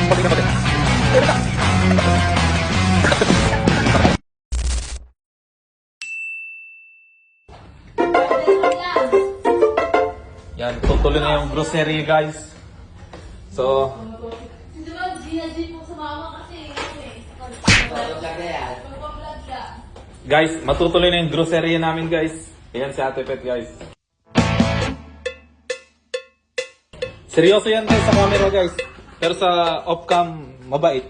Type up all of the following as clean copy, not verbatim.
Pati na pati. Yan, tutuloy na yung grocery guys. So, Hindi ba, Gina po sumama kasi. guys, matutuloy na yung grocery namin guys. Ayan si Ate Pet guys. Seryoso yan guys sa camera guys. Pero sa off-cam, mabait.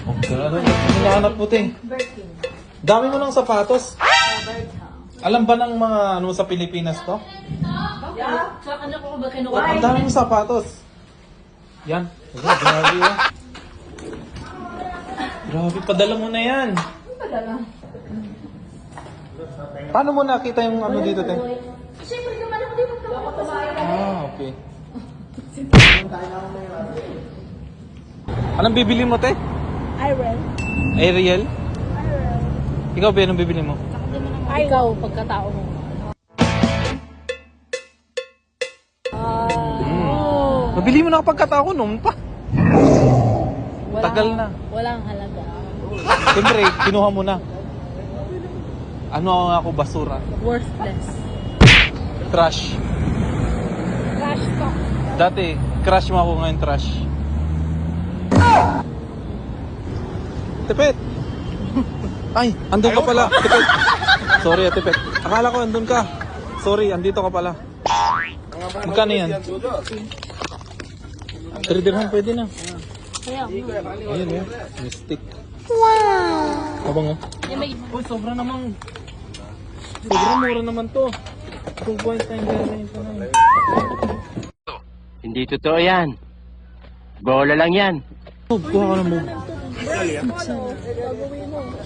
Okay, ano yung hinahanap mo te? Dami mo ng sapatos. Alam ba ng mga ano sa Pilipinas to? Yeah, sa kanya ko ba kinuha? Ang dami mong sapatos. Yan. Grabe oh. Grabe, padala mo na yan. Paano mo nakita yung ano dito, te? Siyempre naman ako dito magkakapasaya. Ah, okay. Anong bibili mo, te? Irel. Ariel? Ikaw ba, anong bibili mo? Ikaw, pagkatao mo. Mabili mo na kapag katao ko nung pa. Tagal na. Walang halaga. Siyempre, kinuha mo na. Ano ako, basura? Worthless. Trash. Trash talk. Dati, crush mo ako ngayon, trash. Tipet! Ay, andun ka pala. Tipet. Sorry, Tipet. Akala ko andun ka. Sorry, andito ka pala. Magkano yan? 3 dirham pwede na. Kaya, Ayun eh, mystic. wow! Abang oh. May Uy, sobra namang. Sobrang mura naman to. 2.9 dirham pa na. Hindi totoo yan. Bola lang yan. Oh, kuha ka na mo.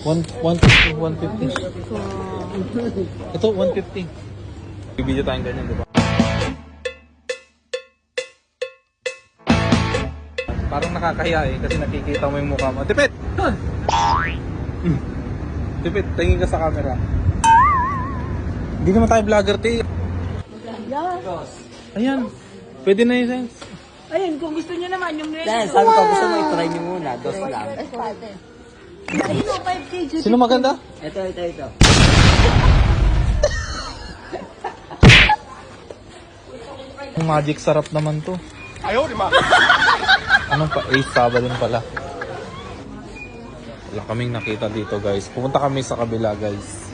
150. Ito, 150. Bibidyo tayong ganyan, di ba? Parang nakakahiya eh, kasi nakikita mo yung mukha mo. Tipit! Tipit, tingin ka sa camera. Hindi naman tayo vlogger, te. Ayan, pwede na yung sense. Ayun, kung gusto niyo naman yung red. Dahil sabi ko gusto mo i-try nyo muna. Dos lang. Ayun o, 5 kg. Sino maganda? Ito. Yung magic sarap naman to. Ayaw, di ma. Anong pa? Ace Sabado din pala. Wala kaming nakita dito guys. Pupunta kami sa kabila guys.